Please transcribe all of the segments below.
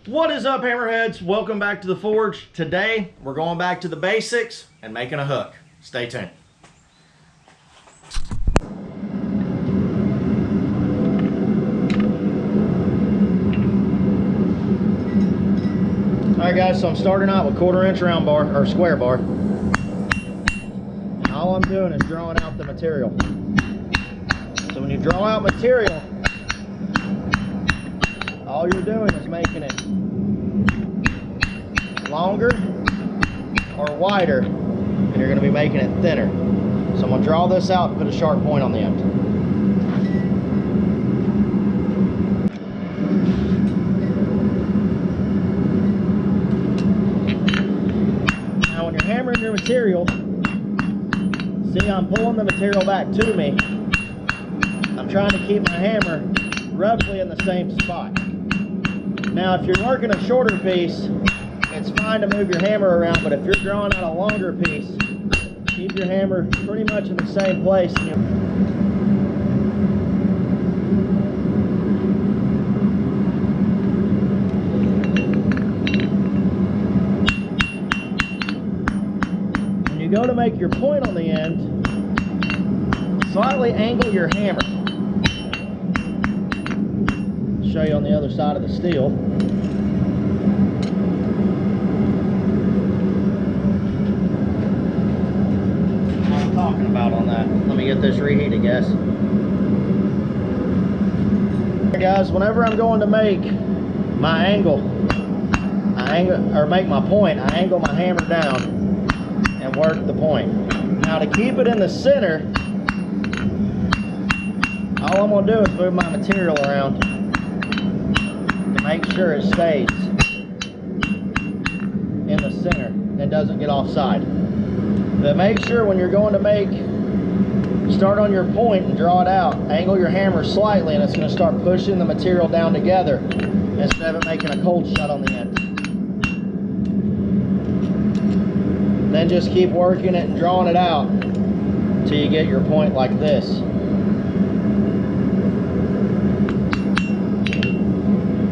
What is up, hammerheads? Welcome back to the forge. Today we're going back to the basics and making a hook. Stay tuned. Alright guys, so I'm starting out with 1/4 inch round bar or square bar. And all I'm doing is drawing out the material. So when you draw out material, all you're doing is making it longer or wider, and you're going to be making it thinner. So I'm going to draw this out and put a sharp point on the end. Now when you're hammering your material, see, I'm pulling the material back to me. I'm trying to keep my hammer roughly in the same spot. Now if you're working a shorter piece, it's fine to move your hammer around, but if you're drawing out a longer piece, keep your hammer pretty much in the same place. When you go to make your point on the end, slightly angle your hammer. Show you on the other side of the steel. What I'm talking about on that. Let me get this reheated, guys. Hey guys, whenever I'm going to make my angle, or make my point, I angle my hammer down and work the point. Now to keep it in the center, all I'm going to do is move my material around to make sure it stays in the center and doesn't get offside. But make sure when you're going to start on your point and draw it out, angle your hammer slightly, and it's going to start pushing the material down together instead of it making a cold shut on the end. Then just keep working it and drawing it out until you get your point like this.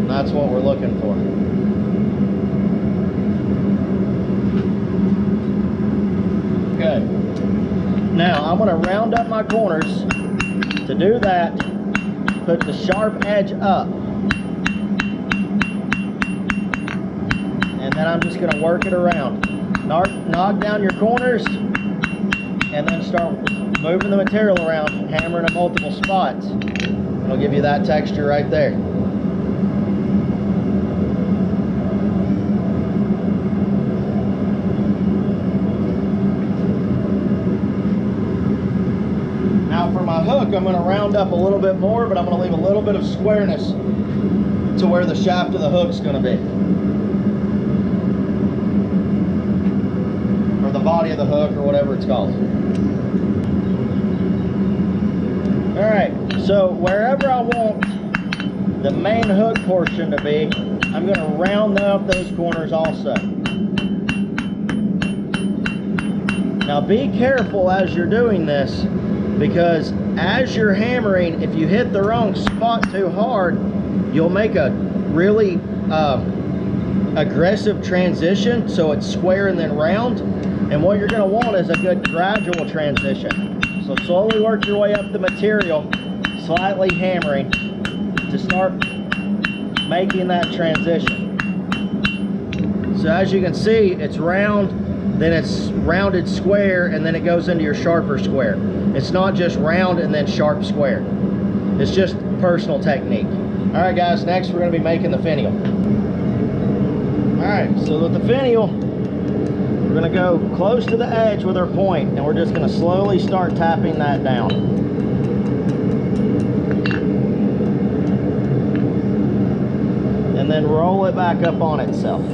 That's what we're looking for. Okay. Now I'm going to round up my corners. To do that, put the sharp edge up. And then I'm just going to work it around. Knock down your corners and then start moving the material around, hammering in multiple spots. It'll give you that texture right there. Now for my hook, I'm going to round up a little bit more, but I'm going to leave a little bit of squareness to where the shaft of the hook's going to be. Or the body of the hook, or whatever it's called. Alright, so wherever I want the main hook portion to be, I'm going to round up those corners also. Now be careful as you're doing this, because as you're hammering, if you hit the wrong spot too hard, you'll make a really aggressive transition, so it's square and then round. And what you're going to want is a good gradual transition. So slowly work your way up the material, slightly hammering to start making that transition. So as you can see, it's round, then it's rounded square, and then it goes into your sharper square. It's not just round and then sharp square. It's just personal technique. All right guys, next we're going to be making the finial. All right, so with the finial, we're going to go close to the edge with our point, and we're just going to slowly start tapping that down. And then roll it back up on itself.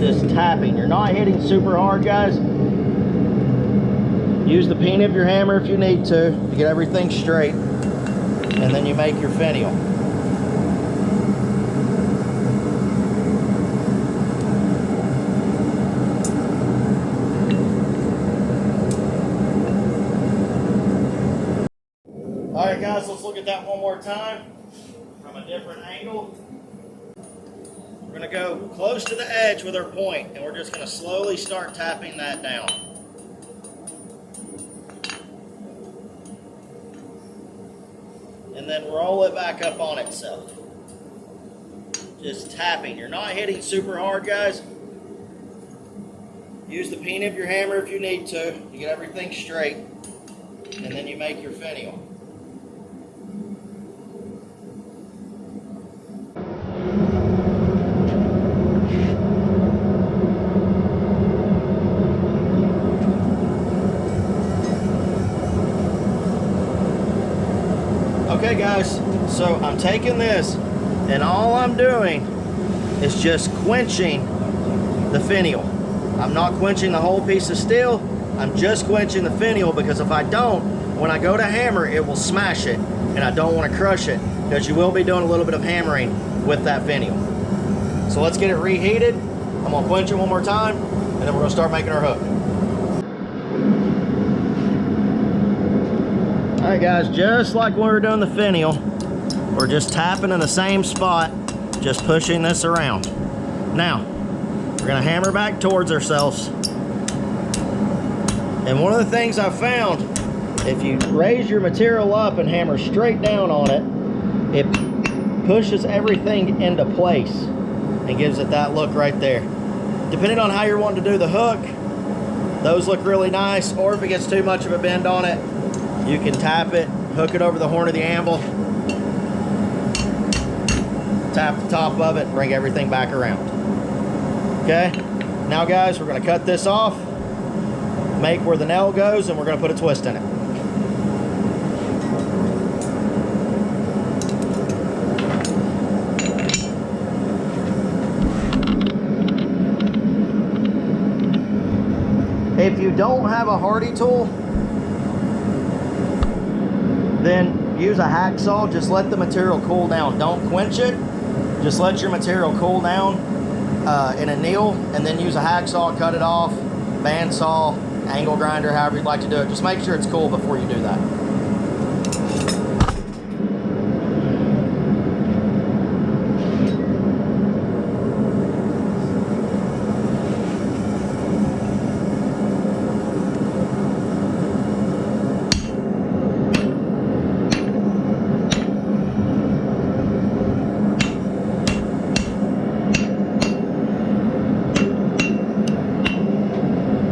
Just tapping. You're not hitting super hard, guys. Use the peen of your hammer if you need to get everything straight, and then you make your finial. All right, guys, let's look at that one more time from a different angle. We're gonna go close to the edge with our point, and we're just gonna slowly start tapping that down. And then roll it back up on itself. Just tapping. You're not hitting super hard, guys. Use the peen of your hammer if you need to get everything straight. And then you make your finial. Okay guys, so I'm taking this and all I'm doing is just quenching the finial. I'm not quenching the whole piece of steel, I'm just quenching the finial, because if I don't, when I go to hammer, it will smash it, and I don't want to crush it, because you will be doing a little bit of hammering with that finial. So let's get it reheated. I'm gonna quench it one more time, and then we're gonna start making our hook. All right guys, just like when we were doing the finial, we're just tapping in the same spot, just pushing this around. Now, we're gonna hammer back towards ourselves. And one of the things I found, if you raise your material up and hammer straight down on it, it pushes everything into place and gives it that look right there. Depending on how you're wanting to do the hook, those look really nice, or if it gets too much of a bend on it, you can tap it, hook it over the horn of the anvil, tap the top of it, and bring everything back around. Okay, now guys, we're gonna cut this off, make where the nail goes, and we're gonna put a twist in it. If you don't have a Hardy tool, then use a hacksaw. Just let the material cool down. Don't quench it. Just let your material cool down in anneal, and then use a hacksaw, cut it off, bandsaw, angle grinder, however you'd like to do it. Just make sure it's cool before you do that.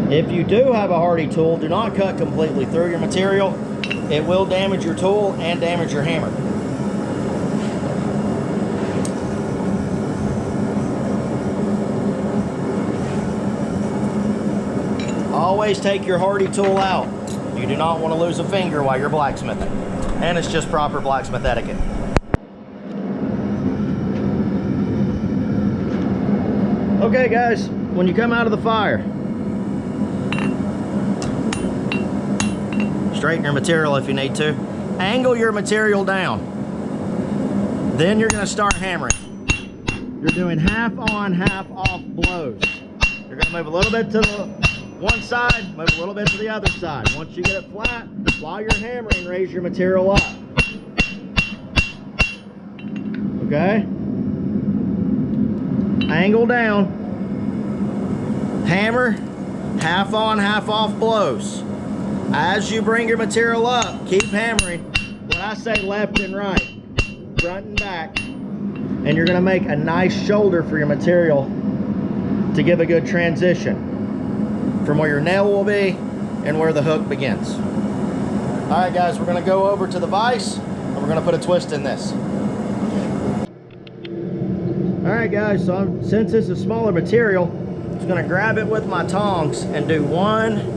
If you do have a Hardy tool, do not cut completely through your material. It will damage your tool and damage your hammer. Always take your Hardy tool out. You do not want to lose a finger while you're blacksmithing. And it's just proper blacksmith etiquette. Okay guys, when you come out of the fire, straighten your material if you need to. Angle your material down. Then you're gonna start hammering. You're doing half on, half off blows. You're gonna move a little bit to the one side, move a little bit to the other side. Once you get it flat, while you're hammering, raise your material up. Okay? Angle down. Hammer, half on, half off blows. As you bring your material up, keep hammering. When I say left and right, front and back, and you're gonna make a nice shoulder for your material to give a good transition from where your nail will be and where the hook begins. All right guys, we're gonna go over to the vise and we're gonna put a twist in this. All right guys, so since this is smaller material, I'm just gonna grab it with my tongs and do one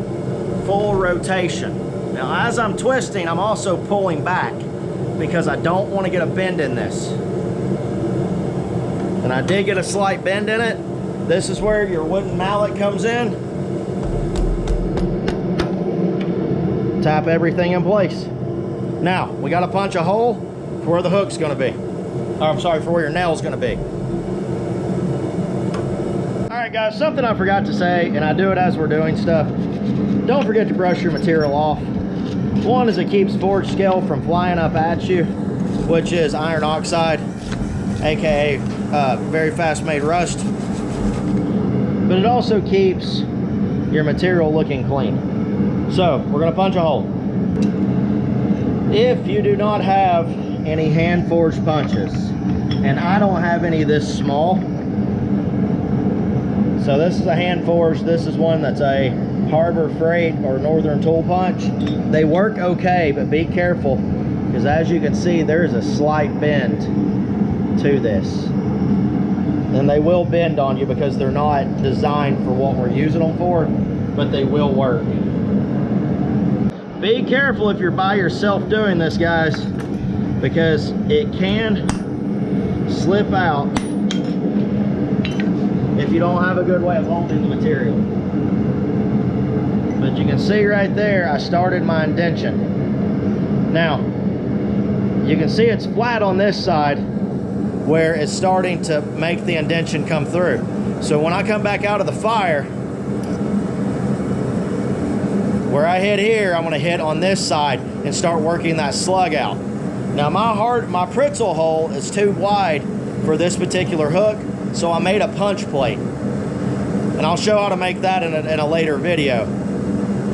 full rotation. Now as I'm twisting, I'm also pulling back because I don't want to get a bend in this. And I did get a slight bend in it. This is where your wooden mallet comes in. Tap everything in place. Now, we got to punch a hole for where the hook's going to be. Or, I'm sorry, for where your nail's going to be. All right guys, something I forgot to say, and I do it as we're doing stuff. Don't forget to brush your material off. One is it keeps forged scale from flying up at you, which is iron oxide, aka very fast made rust, but it also keeps your material looking clean. So we're going to punch a hole. If you do not have any hand forged punches, and I don't have any this small, so this is a hand forged, this is one that's a Harbor Freight or Northern Tool Punch. They work okay, but be careful, because as you can see, there's a slight bend to this. And they will bend on you because they're not designed for what we're using them for, but they will work. Be careful if you're by yourself doing this, guys, because it can slip out if you don't have a good way of holding the material. But you can see right there, I started my indentation. Now, you can see it's flat on this side where it's starting to make the indentation come through. So when I come back out of the fire, where I hit here, I'm gonna hit on this side and start working that slug out. Now my Pritzl hole is too wide for this particular hook, so I made a punch plate. And I'll show how to make that in a later video.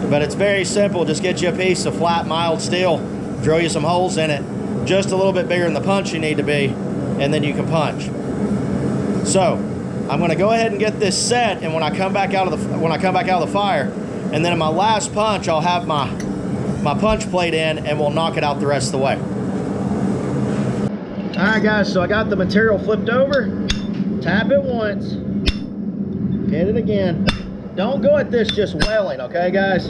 But it's very simple. Just get you a piece of flat mild steel, drill you some holes in it, just a little bit bigger than the punch you need to be, and then you can punch. So I'm going to go ahead and get this set, and when I come back out of the fire, and then in my last punch, I'll have my punch plate in, and we'll knock it out the rest of the way. All right, guys. So I got the material flipped over. Tap it once. Hit it again. Don't go at this just welling, okay, guys?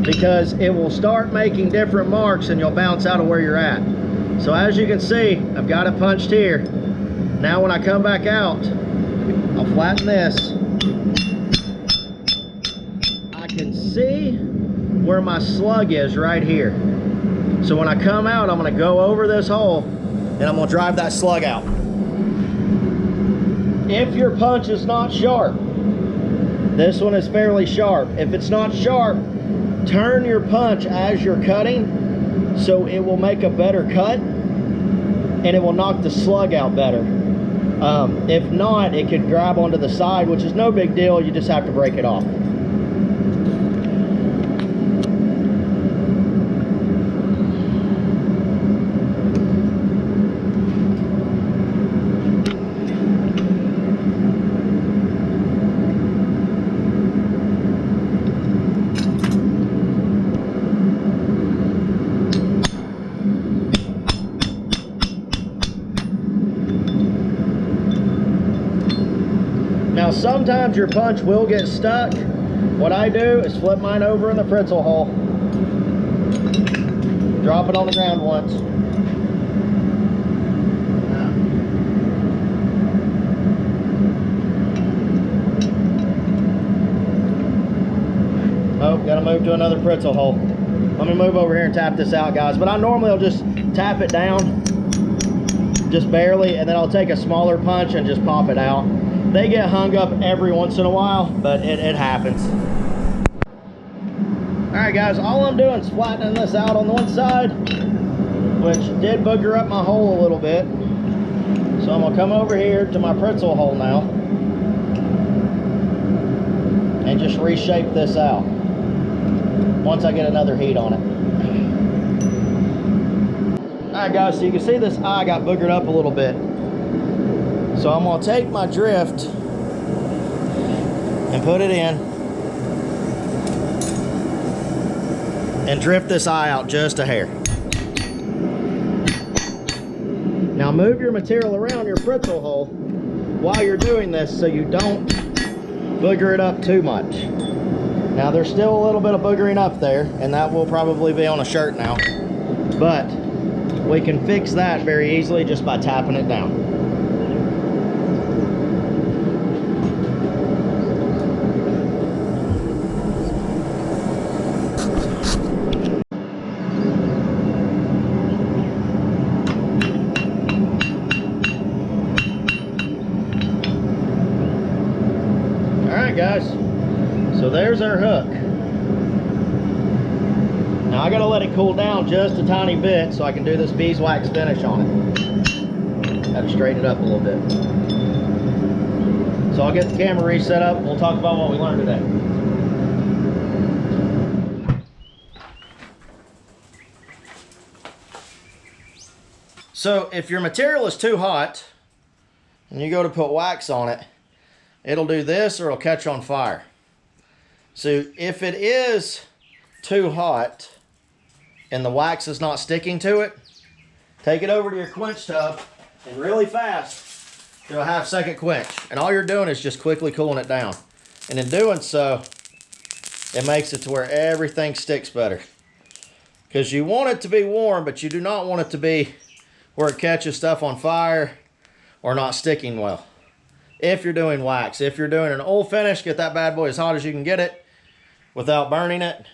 Because it will start making different marks, and you'll bounce out of where you're at. So as you can see, I've got it punched here. Now when I come back out, I'll flatten this. I can see where my slug is right here. So when I come out, I'm gonna go over this hole and I'm gonna drive that slug out. If your punch is not sharp, this one is fairly sharp. If it's not sharp, turn your punch as you're cutting so it will make a better cut and it will knock the slug out better. If not, it could grab onto the side, which is no big deal. You just have to break it off. Now sometimes your punch will get stuck. What I do is flip mine over in the Pritzl hole, drop it on the ground once. Oh, gotta move to another Pritzl hole. Let me move over here and tap this out, guys. But I normally will just tap it down, just barely, and then I'll take a smaller punch and just pop it out. They get hung up every once in a while, but it happens. All right, guys, all I'm doing is flattening this out on one side, which did booger up my hole a little bit. So I'm gonna come over here to my Pritzl hole now and just reshape this out once I get another heat on it. All right, guys, so you can see this eye got boogered up a little bit. So I'm gonna take my drift and put it in and drift this eye out just a hair. Now move your material around your Pritzl hole while you're doing this so you don't booger it up too much. Now there's still a little bit of boogering up there, and that will probably be on a shirt now, but we can fix that very easily just by tapping it down. Guys, so there's our hook. Now I gotta let it cool down just a tiny bit so I can do this beeswax finish on it. Gotta straighten it up a little bit. I'll get the camera reset up. We'll talk about what we learned today. So if your material is too hot and you go to put wax on it, it'll do this or it'll catch on fire. So if it is too hot and the wax is not sticking to it, take it over to your quench tub and really fast do a 1/2 second quench. And all you're doing is just quickly cooling it down. And in doing so, it makes it to where everything sticks better. Because you want it to be warm, but you do not want it to be where it catches stuff on fire or not sticking well. If you're doing wax, if you're doing an oil finish, get that bad boy as hot as you can get it without burning it,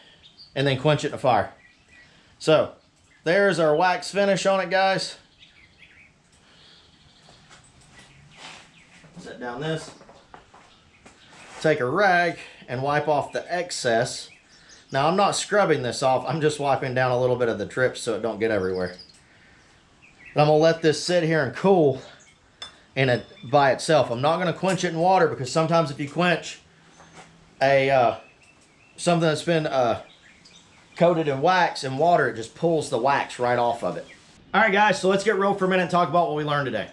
and then quench it in the fire. So there's our wax finish on it, guys. Set down this. Take a rag and wipe off the excess. Now I'm not scrubbing this off, I'm just wiping down a little bit of the drips so it don't get everywhere. And I'm gonna let this sit here and cool in it by itself. I'm not gonna quench it in water because sometimes if you quench something that's been coated in wax and water, it just pulls the wax right off of it. All right, guys, so let's get real for a minute and talk about what we learned today.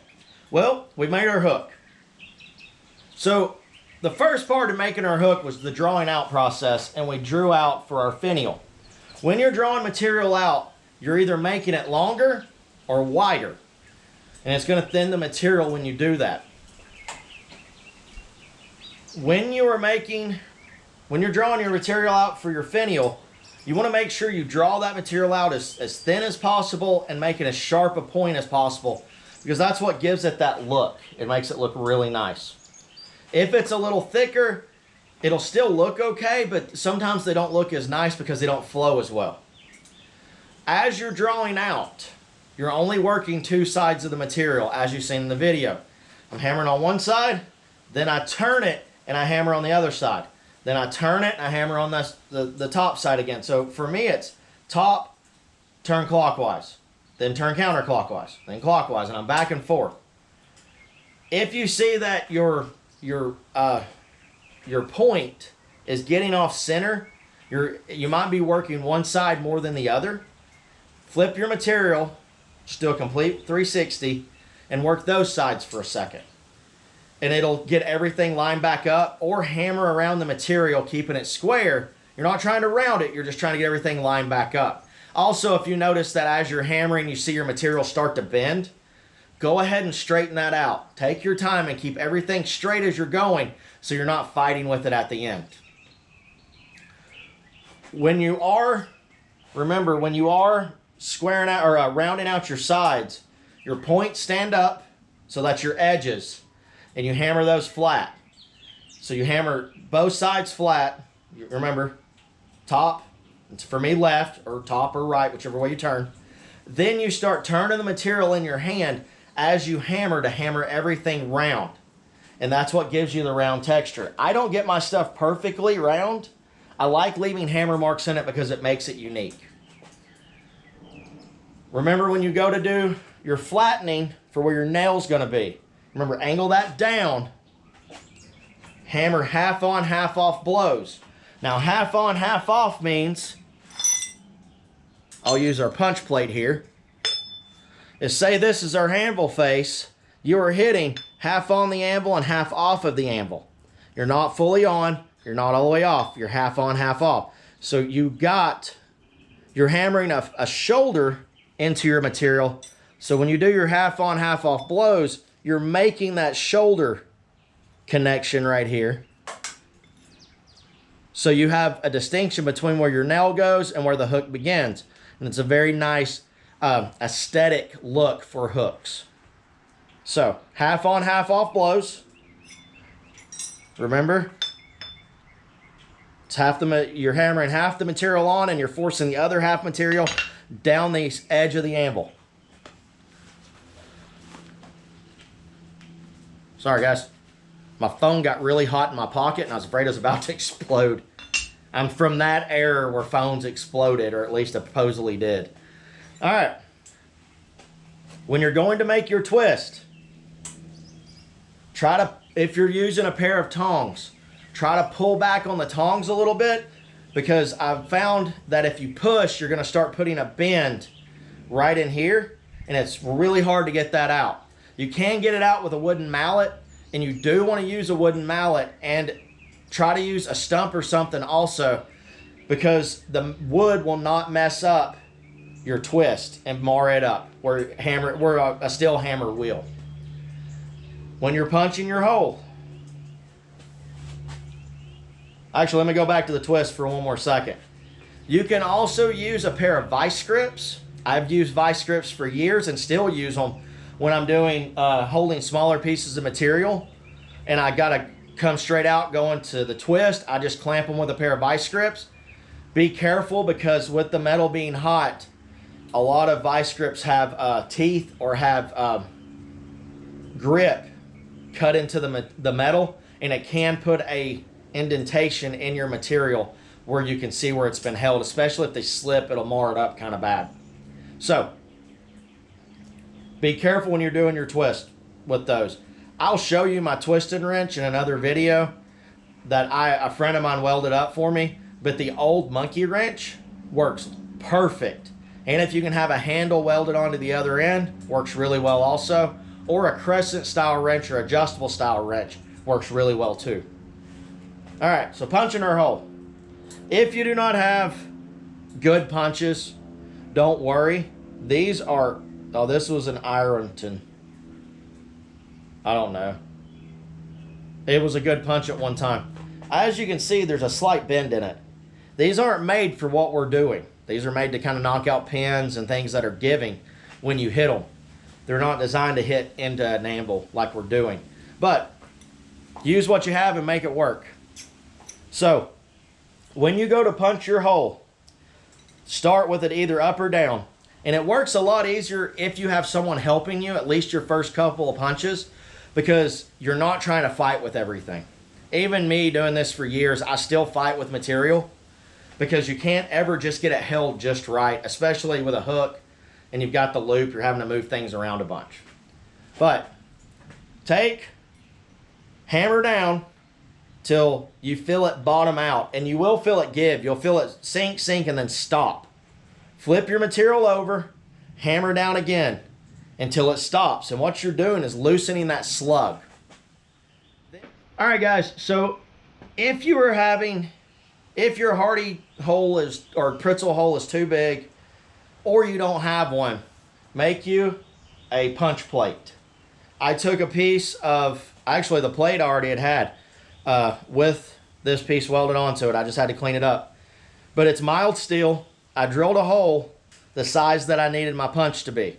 Well, we made our hook. So the first part of making our hook was the drawing out process, and we drew out for our finial. When you're drawing material out, you're either making it longer or wider, and it's going to thin the material when you do that. When you're drawing your material out for your finial, you want to make sure you draw that material out as thin as possible and make it as sharp a point as possible, because that's what gives it that look. It makes it look really nice. If it's a little thicker, it'll still look okay, but sometimes they don't look as nice because they don't flow as well. As you're drawing out, you're only working two sides of the material, as you've seen in the video. I'm hammering on one side, then I turn it and I hammer on the other side. Then I turn it and I hammer on the top side again. So for me, it's top, turn clockwise, then turn counterclockwise, then clockwise, and I'm back and forth. If you see that your point is getting off center, you might be working one side more than the other. Flip your material, just do a complete 360 and work those sides for a second. And it'll get everything lined back up, or hammer around the material, keeping it square. You're not trying to round it, you're just trying to get everything lined back up. Also, if you notice that as you're hammering, you see your material start to bend, go ahead and straighten that out. Take your time and keep everything straight as you're going so you're not fighting with it at the end. Remember, when you are squaring out or rounding out your sides, your points stand up so that's your edges, and you hammer those flat. So you hammer both sides flat. Remember, top, it's for me left, or top or right, whichever way you turn. Then you start turning the material in your hand as you hammer to hammer everything round. And that's what gives you the round texture. I don't get my stuff perfectly round. I like leaving hammer marks in it because it makes it unique. Remember, when you go to do your flattening for where your nail's going to be, remember, angle that down. Hammer half on, half off blows. Now, half on, half off means, I'll use our punch plate here, is say this is our anvil face. You are hitting half on the anvil and half off of the anvil. You're not fully on, you're not all the way off. You're half on, half off. So you're hammering a shoulder into your material. So when you do your half on, half off blows, you're making that shoulder connection right here. So you have a distinction between where your nail goes and where the hook begins. And it's a very nice aesthetic look for hooks. So half on, half off blows. Remember, it's you're hammering half the material on and you're forcing the other half material down the edge of the anvil. Sorry, guys. My phone got really hot in my pocket and I was afraid it was about to explode. I'm from that era where phones exploded, or at least supposedly did. All right. When you're going to make your twist, try to If you're using a pair of tongs, try to pull back on the tongs a little bit, because I've found that if you push, you're going to start putting a bend right in here, and it's really hard to get that out. You can get it out with a wooden mallet, and you do want to use a wooden mallet, and try to use a stump or something also, because the wood will not mess up your twist and mar it up where a steel hammer will. When you're punching your hole, actually, let me go back to the twist for one more second. You can also use a pair of vice grips. I've used vice grips for years and still use them when I'm doing holding smaller pieces of material, and I gotta come straight out going to the twist. I just clamp them with a pair of vice grips. Be careful, because with the metal being hot, a lot of vice grips have teeth or have grip cut into the metal, and it can put a indentation in your material where you can see where it's been held. Especially if they slip, it'll mar it up kind of bad. So be careful when you're doing your twist with those. I'll show you my twisting wrench in another video that a friend of mine welded up for me, but the old monkey wrench works perfect. And if you can have a handle welded onto the other end, works really well also. Or a crescent style wrench or adjustable style wrench works really well too. All right, so punching our hole. If you do not have good punches, don't worry. These are, oh, this was an Ironton. I don't know. It was a good punch at one time. As you can see, there's a slight bend in it. These aren't made for what we're doing. These are made to kind of knock out pins and things that are giving when you hit them. They're not designed to hit into an anvil like we're doing. But use what you have and make it work. So when you go to punch your hole, start with it either up or down. And it works a lot easier if you have someone helping you, at least your first couple of punches, because you're not trying to fight with everything. Even me doing this for years, I still fight with material, because you can't ever just get it held just right, especially with a hook and you've got the loop, you're having to move things around a bunch. But hammer down till you feel it bottom out, and you will feel it give. You'll feel it sink, and then stop. Flip your material over, hammer down again until it stops. And what you're doing is loosening that slug. All right, guys, so if your Hardy hole is, or Pritzl hole is too big, or you don't have one, make you a punch plate. I took a piece of, actually the plate I already had with this piece welded onto it. I just had to clean it up. But it's mild steel. I drilled a hole the size that I needed my punch to be.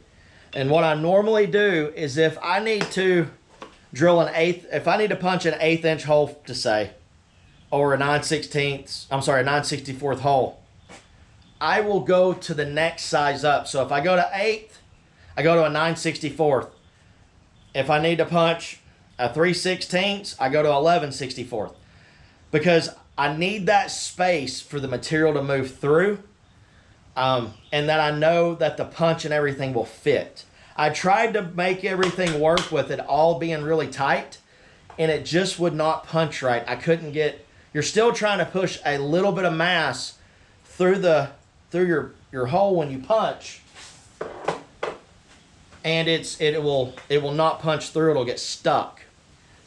And what I normally do is if I need to drill if I need to punch an 1/8 inch hole to say, or a 9/64 hole, I will go to the next size up. So if I go to 1/8, I go to a 9/64. If I need to punch a 3/16, I go to 11/64. Because I need that space for the material to move through, and that I know that the punch and everything will fit. I tried to make everything work with it all being really tight, and it just would not punch right. I couldn't get, you're still trying to push a little bit of mass through your hole when you punch, and it will not punch through. It'll get stuck.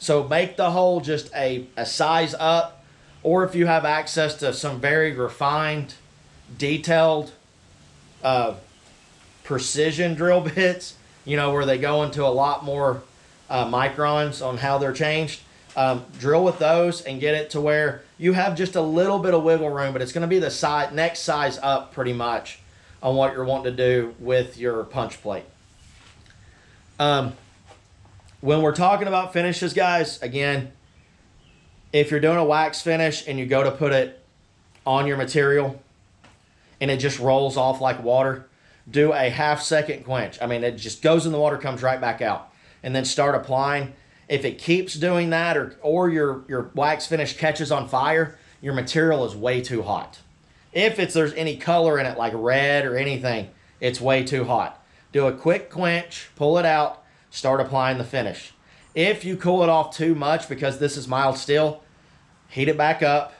So make the hole just a size up, or if you have access to some very refined, detailed precision drill bits, you know, where they go into a lot more microns on how they're changed, drill with those and get it to where you have just a little bit of wiggle room, but it's going to be the next size up pretty much on what you're wanting to do with your punch plate. When we're talking about finishes, guys, again, if you're doing a wax finish and you go to put it on your material and it just rolls off like water, do a 1/2 second quench. I mean, it just goes in the water, comes right back out, and then start applying. If it keeps doing that, or your wax finish catches on fire, your material is way too hot. If there's any color in it, like red or anything, it's way too hot. Do a quick quench, pull it out, start applying the finish. If you cool it off too much, because this is mild steel, heat it back up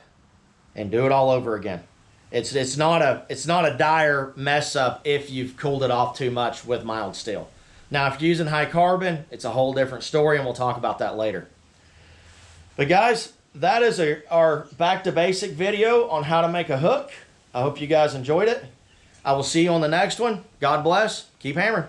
and do it all over again. It's not a dire mess up if you've cooled it off too much with mild steel. Now, if you're using high carbon, it's a whole different story, and we'll talk about that later. But guys, that is our back to basic video on how to make a hook. I hope you guys enjoyed it. I will see you on the next one. God bless. Keep hammering.